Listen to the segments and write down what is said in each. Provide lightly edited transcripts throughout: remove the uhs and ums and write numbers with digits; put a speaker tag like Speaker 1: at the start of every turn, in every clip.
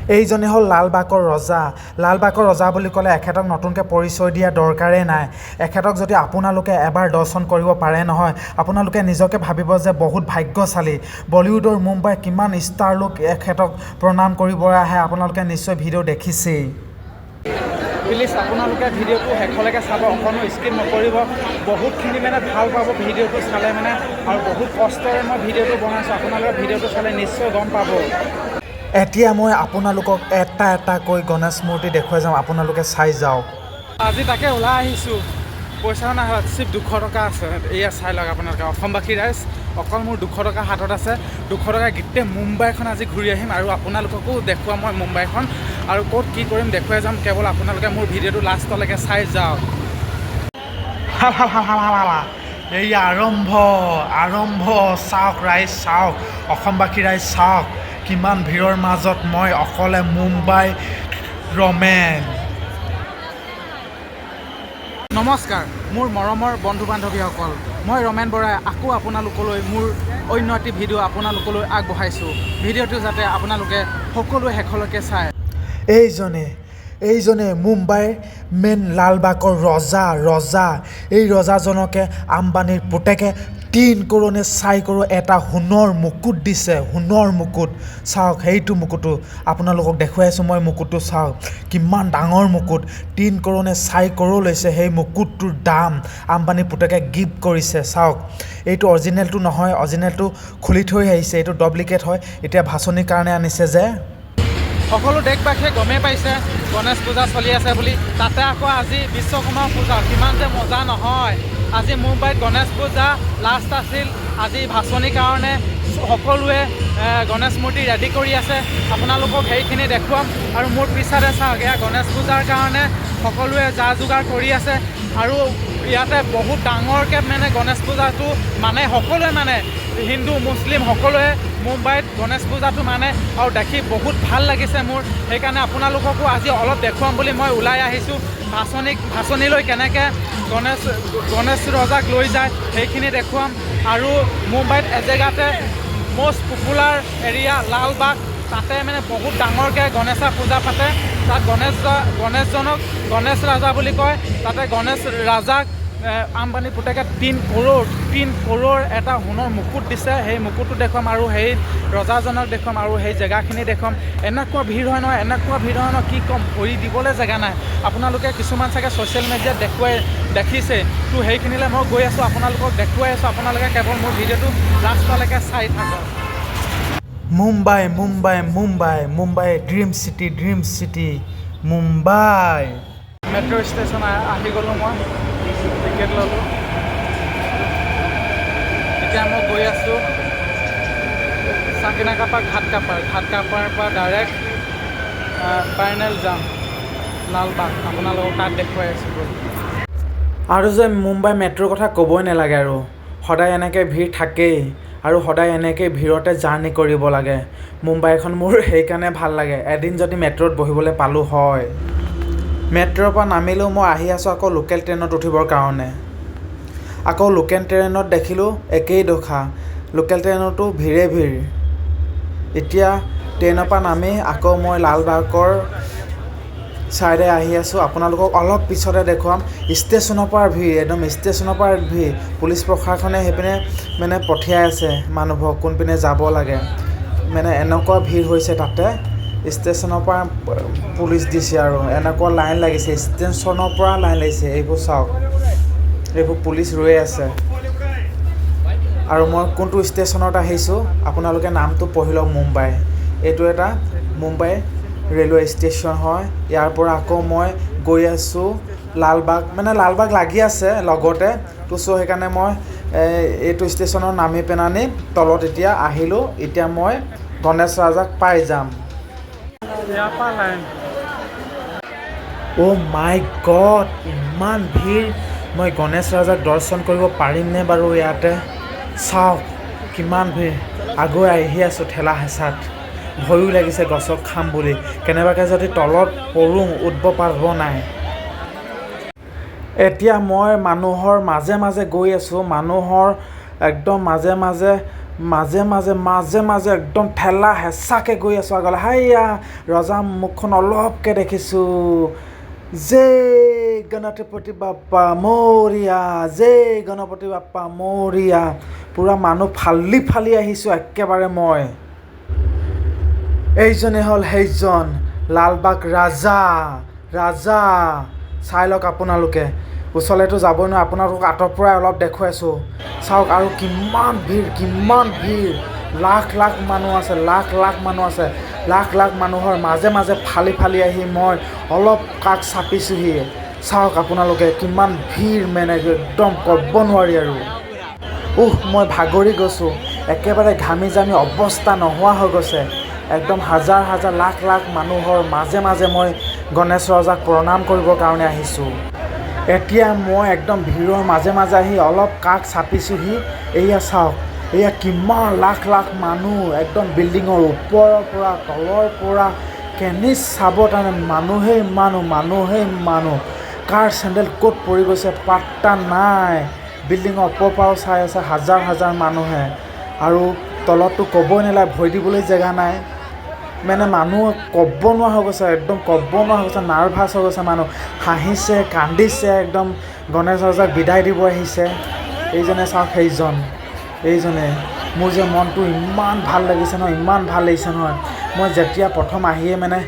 Speaker 1: এইজনে হ'ল লালবাগৰ ৰজা। লালবাগৰ ৰজা বুলি ক'লে এখেতক নতুনকৈ পৰিচয় দিয়া দৰকাৰেই নাই। এখেতক যদি আপোনালোকে এবাৰ দৰ্শন কৰিব পাৰে নহয়, আপোনালোকে নিজকে ভাবিব যে বহুত ভাগ্যশালী। বলিউডৰ মুম্বাইৰ কিমান ষ্টাৰ লোক এখেতক প্ৰণাম কৰিবলৈ আহে, আপোনালোকে নিশ্চয় ভিডিঅ' দেখিছেই।
Speaker 2: প্লিজ আপোনালোকে ভিডিঅ'টো শেষলৈকে চাব, অকণো স্কিপ নকৰিব। বহুতখিনি ভাল পাব ভিডিঅ'টো চালে আৰু বহুত কষ্টৰে মই ভিডিঅ'টো বনাইছোঁ। আপোনালোকে ভিডিঅ'টো চালে নিশ্চয় গম পাব।
Speaker 1: এতিয়া মই আপোনালোকক এটা এটাকৈ গণেশ মূৰ্তি দেখুৱাই যাম, আপোনালোকে চাই যাওক।
Speaker 2: আজি তাকে ওলাই আহিছোঁ, পইচা নাই হাতত, চিপ 200 টকা আছে। এয়া চাই লওক আপোনালোকে, অসমবাসী ৰাইজ, অকল মোৰ 200 টকা হাতত আছে। 200 টকা গোটেই মুম্বাইখন আজি ঘূৰি আহিম আৰু আপোনালোককো দেখুৱাম মই মুম্বাইখন, আৰু ক'ত কি কৰিম দেখুৱাই যাম। কেৱল আপোনালোকে মোৰ ভিডিঅ'টো লাষ্টলৈকে চাই যাওক।
Speaker 1: এই আৰম্ভ চাওক ৰাইজ, চাওক অসমবাসী ৰাইজ, চাওক কিমান ভিৰৰ মাজত মই অকলে মুম্বাই ৰমেন।
Speaker 2: নমস্কাৰ মোৰ মৰমৰ বন্ধু বান্ধৱীসকল, মই ৰমেন বৰাই আকৌ আপোনালোকলৈ মোৰ অন্য এটি ভিডিঅ' আপোনালোকলৈ আগবঢ়াইছোঁ। ভিডিঅ'টো যাতে আপোনালোকে সকলোৱে শেষলৈকে চায়।
Speaker 1: এইজনে মুম্বাইৰ মেইন লালবাগৰ ৰজা। এই ৰজাজনকে আম্বানীৰ পুতেকে 3 কৰোৰ নে 4 কৰোৰ এটা সোণৰ মুকুট দিছে, সোণৰ মুকুট। চাওক সেইটো মুকুটটো আপোনালোকক দেখুৱাইছোঁ মই, মুকুটটো চাওক কিমান ডাঙৰ মুকুট। 3 কৰোৰ নে 4 কৰোৰ লৈছে সেই মুকুটটোৰ দাম, আম্বানীৰ পুতেকে গিফ্ট কৰিছে। চাওক এইটো অৰিজিনেলটো নহয়, অৰিজিনেলটো খুলি থৈ আহিছে, এইটো ডুপ্লিকেট হয়, এতিয়া ভাচনিৰ কাৰণে আনিছে যে।
Speaker 2: সকলো দেশবাসীয়ে গমেই পাইছে গণেশ পূজা চলি আছে বুলি, তাতে আকৌ আজি বিশ্বকৰ্মা পূজা, কিমান যে মজা নহয়। আজি মুম্বাইত গণেশ পূজা লাষ্ট আছিল, আজি ভাচনিৰ কাৰণে সকলোৱে গণেশ মূৰ্তি ৰেডি কৰি আছে। আপোনালোকক সেইখিনি দেখুৱাম। আৰু মোৰ পিছতে চাওক, এয়া গণেশ পূজাৰ কাৰণে সকলোৱে যা যোগাৰ কৰি আছে। আৰু ইয়াতে বহুত ডাঙৰকৈ গণেশ পূজাটো সকলোৱে হিন্দু মুছলিম সকলোৱে মুম্বাইত গণেশ পূজাটো আৰু দেখি বহুত ভাল লাগিছে মোৰ। সেইকাৰণে আপোনালোককো আজি অলপ দেখুৱাম বুলি মই ওলাই আহিছোঁ। ভাচনিলৈ কেনেকৈ গণেশ ৰজাক লৈ যায় সেইখিনি দেখুৱাম। আৰু মুম্বাইত এজেগাতে মষ্ট পপুলাৰ এৰিয়া লালবাগ, তাতে বহুত ডাঙৰকৈ গণেশৰ পূজা পাতে। তাত গণেশ ৰাজা বুলি কয়। তাতে গণেশ ৰাজাক আম্বানী পুতেকে 3 কৰোৰ এটা সোণৰ মুকুট দিছে। সেই মুকুটটো দেখুৱাম আৰু সেই ৰজাজনক দেখুৱাম আৰু সেই জেগাখিনি দেখুৱাম। এনেকুৱা ভিৰ হয় নহয়, কি ক'ম, ভৰি দিবলৈ জেগা নাই। আপোনালোকে কিছুমান চাগে ছ'চিয়েল মিডিয়াত দেখিছে, তো সেইখিনিলৈ মই গৈ আছোঁ, আপোনালোকক দেখুৱাই আছোঁ। আপোনালোকে কেৱল মোৰ ভিডিঅ'টো লাষ্টলৈকে চাই থাকক।
Speaker 1: Mumbai dream city Mumbai.
Speaker 2: Metro' station আহি গ'লোঁ, মই টিকেট ল'লোঁ। এতিয়া মই গৈ আছোঁ চাকিনাকাপা ঘাটকাপাৰ পৰা ডাইৰেক্ট ফাইনেল যাম লালবাগ, আপোনালোকক তাত দেখুৱাই আছোঁ।
Speaker 1: আৰু যে মুম্বাই মেট্ৰ'ৰ কথা ক'বই নালাগে, আৰু সদায় এনেকৈ ভিৰ থাকেই, আৰু সদায় এনেকৈ ভিৰতে জাৰ্ণি কৰিব লাগে। মুম্বাইখন মোৰ সেইকাৰণে ভাল লাগে। এদিন যদি মেট্ৰ'ত বহিবলৈ পালোঁ হয়। মেট্ৰ'ৰ পৰা নামিলোঁ, মই আহি আছোঁ আকৌ লোকেল ট্ৰেইনত উঠিবৰ কাৰণে। আকৌ লোকেল ট্ৰেইনত দেখিলোঁ একেই দশা, লোকেল ট্ৰেইনতো ভিৰ। এতিয়া ট্ৰেইনৰ পৰা নামি আকৌ মই লালবাগৰ ছাইডে আহি আছোঁ। আপোনালোকক অলপ পিছতে দেখুৱাম। ষ্টেচনৰ পৰা ভিৰ, একদম ষ্টেচনৰ পৰা ভিৰ। পুলিচ প্ৰশাসনে সেইপিনে পঠিয়াই আছে মানুহবোৰক, কোনপিনে যাব লাগে। এনেকুৱা ভিৰ হৈছে তাতে, ষ্টেচনৰ পৰা পুলিচ দিছে আৰু এনেকুৱা লাইন লাগিছে, ষ্টেচনৰ পৰা লাইন লাগিছে। এইবোৰ চাওক, এইবোৰ পুলিচ ৰৈ আছে। আৰু মই কোনটো ষ্টেচনত আহিছোঁ আপোনালোকে নামটো পঢ়ি লওক, মুম্বাই। এইটো এটা মুম্বাই ৰেলৱে ষ্টেচন হয়। ইয়াৰ পৰা আকৌ মই গৈ আছোঁ লালবাগ, লালবাগ লাগি আছে লগতে, তো সেইকাৰণে মই এইটো ষ্টেচনত নামি পেলানি তলত এতিয়া আহিলোঁ। এতিয়া মই গণেশ ৰাজাক পাই যাম। অ' মাই গড, ইমান ভিৰ। মই গণেশ ৰাজাক দৰ্শন কৰিব পাৰিমনে বাৰু ইয়াতে? চাওক কিমান ভিৰ। আগুৱাই আহি আছোঁ ঠেলা হেঁচাত, ভয়ো লাগিছে গছক খাম বুলি, কেনেবাকৈ যদি তলত পৰোঁ উঠিব পাৰিব নাই। এতিয়া মই মানুহৰ মাজে গৈ আছোঁ, মানুহৰ একদম মাজে মাজে মাজে মাজে মাজে একদম ঠেলা হেঁচাকৈ গৈ আছোঁ আগলৈ। হাইয়া ৰজা মুখখন অলপকৈ দেখিছোঁ। জয় গণপতি বাপ্পা মৰিয়া, জয় গণপতি বাপ্পা মৰিয়া। পূৰা মানুহ ফালি ফালি আহিছোঁ একেবাৰে মই। এইজনে হ'ল সেইজন লালবাগ ৰাজা। ৰাজা চাই লওক আপোনালোকে, ওচৰলৈতো যাবই নোৱাৰে, আপোনালোকক আঁতৰ পৰাই অলপ দেখুৱাইছোঁ। চাওক আৰু কিমান ভিৰ, কিমান ভিৰ। লাখ লাখ মানুহ আছে, লাখ লাখ মানুহ আছে। লাখ লাখ মানুহৰ মাজে মাজে ফালি ফালি আহি মই অলপ কাষ চাপিছোঁহি। চাওক আপোনালোকে কিমান ভিৰ, মানে একদম ক'ব নোৱাৰি আৰু। মই ভাগৰি গৈছোঁ, একেবাৰে ঘামি জামি অৱস্থা নোহোৱা হৈ গৈছে। একদম হাজাৰ হাজাৰ লাখ লাখ মানুহৰ মাজে মাজে মই গণেশ ৰজাক প্ৰণাম কৰিবৰ কাৰণে আহিছোঁ। এতিয়া মই একদম ভিৰৰ মাজে মাজে আহি অলপ কাষ চাপিছোঁহি। এয়া চাওক, এয়া কিমান লাখ লাখ মানুহ, একদম বিল্ডিঙৰ ওপৰৰ পৰা তলৰ পৰা কেনি চাব তাৰমানে মানুহেই মানুহ, মানুহেই মানুহ। কাৰ চেণ্ডেল ক'ত পৰি গৈছে পাত্তা নাই। বিল্ডিঙৰ ওপৰৰ পৰাও চাই আছে হাজাৰ হাজাৰ মানুহে, আৰু তলততো ক'বই নালাগে, ভৰি দিবলৈ জেগা নাই। মানে মানুহ ক'ব নোৱাৰা হৈ গৈছে, একদম ক'ব নোৱাৰা হৈ গৈছে, নাৰ্ভাছ হৈ গৈছে মানুহ। হাঁহিছে, কান্দিছে, একদম গণেশ ৰজাক বিদায় দিব আহিছে। এইজনে চাওক, এইজনে। মোৰ যে মনটো ইমান ভাল লাগিছে নহয়, ইমান ভাল লাগিছে নহয়। মই যেতিয়া প্ৰথম আহিয়ে মানে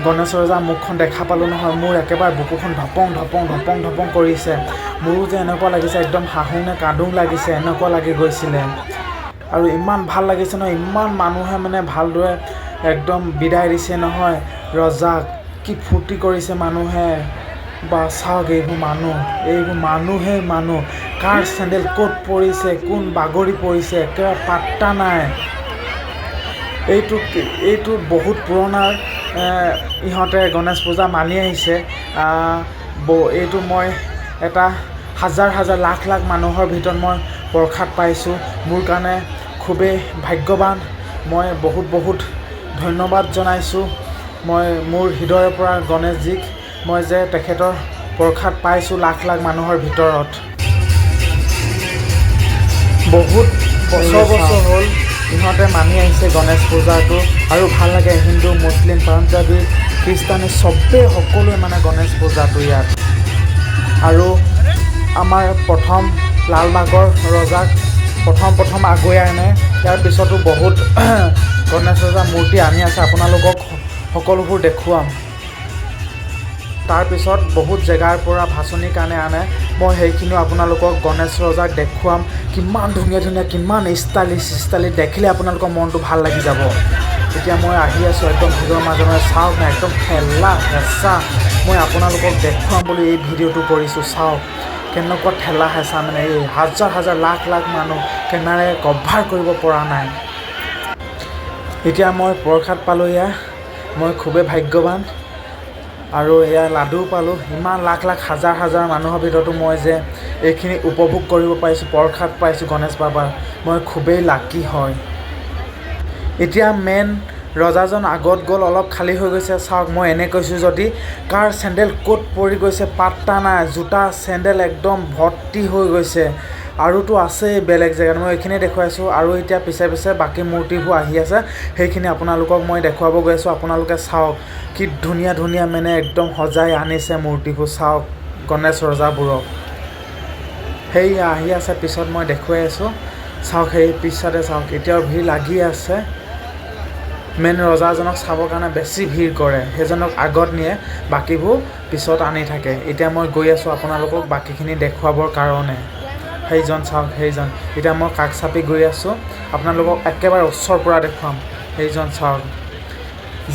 Speaker 1: গণেশ ৰজাৰ মুখখন দেখা পালোঁ নহয়, মোৰ একেবাৰে বুকুখন ধপং ধপং ধপং ধপং কৰিছে। মোৰো যে এনেকুৱা লাগিছে, একদম হাঁহো নে কান্দো লাগিছে, এনেকুৱা লাগি গৈছিলে। আৰু ইমান ভাল লাগিছে নহয়, ইমান মানুহে মানে ভালদৰে একদম বিদায় দিছে নহয় ৰজাক। কি ফূৰ্তি কৰিছে মানুহে। বা চাওক, এইবোৰ মানুহেই মানুহ। কাৰ চেণ্ডেল ক'ত পৰিছে, কোন বাগৰি পৰিছে, একেবাৰে পাত্তা নাই। এইটো বহুত পুৰণা, ইহঁতে গণেশ পূজা মানি আহিছে। এইটো মই এটা হাজাৰ হাজাৰ লাখ লাখ মানুহৰ ভিতৰত মই প্ৰসাদ পাইছোঁ। মোৰ কাৰণে খুবেই ভাগ্যৱান। মই বহুত বহুত ধন্যবাদ জনাইছোঁ। মই মোৰ হৃদয়ৰ পৰা গণেশজীক, মই যে তেখেতৰ প্ৰসাদ পাইছোঁ লাখ লাখ মানুহৰ ভিতৰত। বহুত বছৰ হ'ল ইহঁতে মানি আহিছে গণেশ পূজাটো, আৰু ভাল লাগে। হিন্দু, মুছলিম, পাঞ্জাবী, খ্ৰীষ্টানী চবেই, সকলোৱে মানে গণেশ পূজাটো ইয়াত। আৰু আমাৰ প্ৰথম লালবাগৰ ৰজাক প্ৰথম আগুৱাই আনে। ইয়াৰ পিছতো বহুত গণেশ ৰজাৰ মূৰ্তি আনি আছে, আপোনালোকক সকলোবোৰ দেখুৱাম। তাৰপিছত বহুত জেগাৰ পৰা ভাচনিৰ কাৰণে আনে, মই সেইখিনিও আপোনালোকক গণেশ ৰজাক দেখুৱাম। কিমান ধুনীয়া ধুনীয়া, কিমান ষ্টাইলিছ দেখিলে আপোনালোকৰ মনটো ভাল লাগি যাব। এতিয়া মই আহি আছোঁ একদম ভিৰৰ মাজে মাজে। চাওক না, একদম ঠেলা হেঁচা। মই আপোনালোকক দেখুৱাম বুলি এই ভিডিঅ'টো কৰিছোঁ। চাওক কেনেকুৱা ঠেলা হেঁচা, মানে এই হাজাৰ হাজাৰ লাখ লাখ মানুহ কেমেৰাই কভাৰ কৰিব পৰা নাই। এতিয়া মই প্ৰসাদ পালোঁ, মই খুবেই ভাগ্যৱান। আৰু এয়া লাডু পালোঁ। ইমান লাখ লাখ হাজাৰ হাজাৰ মানুহৰ ভিতৰতো মই যে এইখিনি উপভোগ কৰিব পাৰিছোঁ, প্ৰসাদ পাইছোঁ গণেশ বাবাৰ, মই খুবেই লাকি হয়। এতিয়া মেইন ৰজাজন আগত গ'ল, অলপ খালী হৈ গৈছে। চাওক, মই এনে কৈছোঁ যদি কাৰ চেণ্ডেল ক'ত পৰি গৈছে পাত্তা নাই। জোতা চেণ্ডেল একদম ভৰ্তি হৈ গৈছে। আৰুতো আছেই বেলেগ জেগাত, মই এইখিনি দেখুৱাইছোঁ। আৰু এতিয়া পিছে পিছে বাকী মূৰ্তিবোৰ আহি আছে, সেইখিনি আপোনালোকক মই দেখুৱাব গৈ আছোঁ। আপোনালোকে চাওক কি ধুনীয়া ধুনীয়া, মানে একদম সজাই আনিছে মূৰ্তিবোৰ। চাওক গণেশ ৰজাবোৰক, সেয়া আহি আছে পিছত মই দেখুৱাই আছোঁ। চাওক সেই পিছতে চাওক, এতিয়াও ভিৰ লাগি আছে। মেইন ৰজাজনক চাবৰ কাৰণে বেছি ভিৰ কৰে, সেইজনক আগত নিয়ে, বাকীবোৰ পিছত আনি থাকে। এতিয়া মই গৈ আছোঁ আপোনালোকক বাকীখিনি দেখুৱাবৰ কাৰণে। সেইজন চাওক, সেইজন। এতিয়া মই কাষ চাপি গৈ আছোঁ, আপোনালোকক একেবাৰে ওচৰৰ পৰা দেখুৱাম। সেইজন চাওক।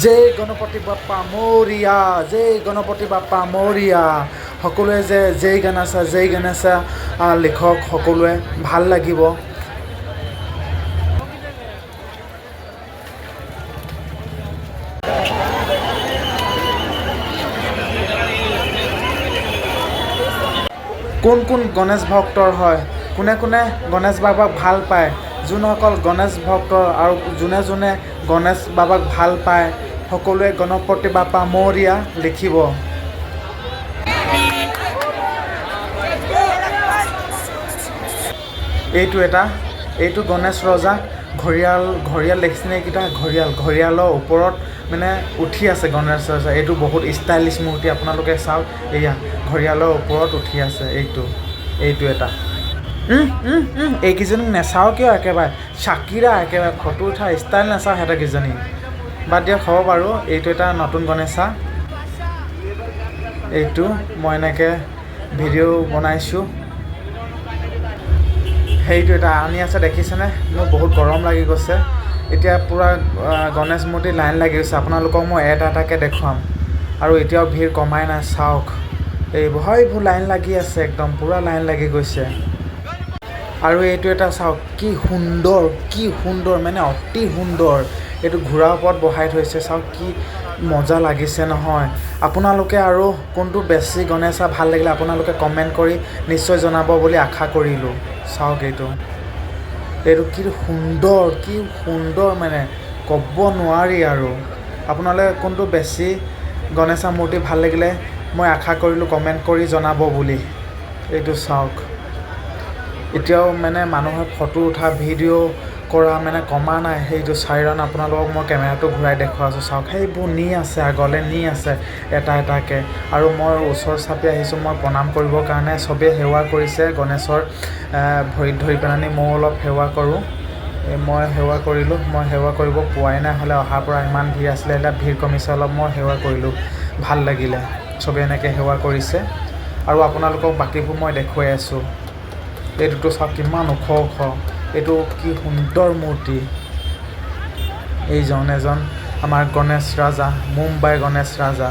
Speaker 1: জয় গণপতি বাপ্পা মৰিয়া, জয় গণপতি বাপ্পা মৰিয়া। সকলোৱে যে জয় গণেশা লিখক, সকলোৱে ভাল লাগিব। কোন কোন গণেশ ভক্তৰ হয়, কোনে কোনে গণেশ বাবাক ভাল পায়, যোনসকল গণেশ ভক্তৰ আৰু যোনে যোনে গণেশ বাবাক ভাল পায়, সকলোৱে গণপতি বাপ্পা মৰিয়া লিখিব। এইটো গণেশ ৰজা, ঘঁৰিয়াল দেখিছেনে? এইকেইটা ঘঁৰিয়ালৰ ওপৰত মানে উঠি আছে গণেশ ৰাজা। এইটো বহুত ষ্টাইলিছ মূৰ্তি, আপোনালোকে চাওক। এয়া ঘঁৰিয়ালৰ ওপৰত উঠি আছে। এইটো এটা এইকেইজনীক নেচাওঁ কিয়? একেবাৰে চাকিৰা, একেবাৰে ফটো উঠা ষ্টাইল নেচাওঁ সিহঁতকেইজনী। বাদ দিয়ক, হ'ব বাৰু। এইটো এটা নতুন গণেশা। এইটো মই এনেকৈ ভিডিঅ' বনাইছোঁ। সেইটো এটা আনি আছে, দেখিছেনে? মোৰ বহুত গৰম লাগি গৈছে। এতিয়া পূৰা গণেশ মূৰ্তি লাইন লাগি গৈছে। আপোনালোকক মই এটা এটাকৈ দেখুৱাম। আৰু এতিয়াও ভিৰ কমাই নাই, চাওক। এইবোৰ লাইন লাগি আছে, একদম পূৰা লাইন লাগি গৈছে। আৰু এইটো এটা চাওক, কি সুন্দৰ মানে অতি সুন্দৰ। এইটো ঘোঁৰাৰ ওপৰত বহাই থৈছে, চাওক কি মজা লাগিছে নহয়। আপোনালোকে আৰু কোনটো বেছি গণেশা ভাল লাগিলে আপোনালোকে কমেণ্ট কৰি নিশ্চয় জনাব বুলি আশা কৰিলোঁ। চাওক এইটো কি সুন্দৰ মানে ক'ব নোৱাৰি আৰু। আপোনালোকে কোনটো বেছি গণেশা মূৰ্তি ভাল লাগিলে মই আশা কৰিলোঁ কমেণ্ট কৰি জনাব বুলি। এইটো চাওক, এতিয়াও মানে মানুহে ফটো উঠা ভিডিঅ' কৰা মানে কমা নাই। সেইটো চাইৰণ আপোনালোকক মই কেমেৰাটো ঘূৰাই দেখুৱাইছোঁ, চাওক। সেইবোৰ নি আছে, আগলৈ নি আছে এটা এটাকৈ। আৰু মই ওচৰ চাপি আহিছোঁ মই প্ৰণাম কৰিবৰ কাৰণে। চবেই সেৱা কৰিছে গণেশৰ ভৰিত ধৰি পেলানি। ময়ো অলপ সেৱা কৰোঁ। মই সেৱা কৰিলোঁ। মই সেৱা কৰিব পোৱাই নাই, হ'লে অহাৰ পৰা ইমান ভিৰ আছিলে। এতিয়া ভিৰ কমিছে অলপ, মই সেৱা কৰিলোঁ, ভাল লাগিলে। চবেই এনেকৈ সেৱা কৰিছে। আৰু আপোনালোকক বাকীবোৰ মই দেখুৱাই আছোঁ। এইটোতো চাওক কিমান ওখ। এইটো কি সুন্দৰ মূৰ্তি। এইজন এজন আমাৰ গণেশ ৰাজা, মুম্বাই গণেশ ৰাজা।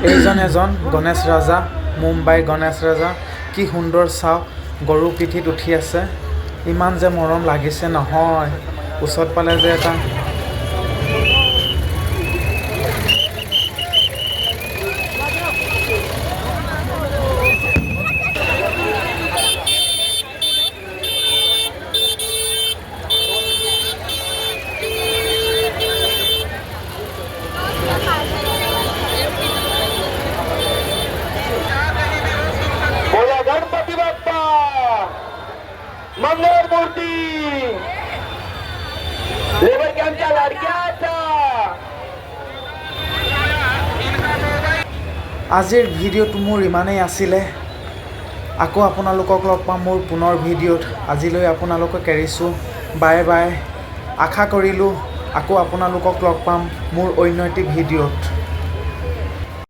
Speaker 1: এইজন এজন গণেশ ৰাজা, মুম্বাই গণেশ ৰাজা। কি সুন্দৰ চাওক, গৰু পিঠিত উঠি আছে। ইমান যে মৰম লাগিছে নহয়, ওচৰত পালে যে এটা
Speaker 3: गणपती बाप्पा मंगळ मूर्ती लेबर कॅम्पच्या लाडक्याचा।
Speaker 1: আজিৰ ভিডিঅ'টো মোৰ ইমানেই আছিলে। আকৌ আপোনালোকক লগ পাম মোৰ পুনৰ ভিডিঅ'ত। আজিলৈ আপোনালোকক এৰিছোঁ, বাই বাই। আশা কৰিলোঁ আকৌ আপোনালোকক লগ পাম মোৰ অন্য এটি ভিডিঅ'ত।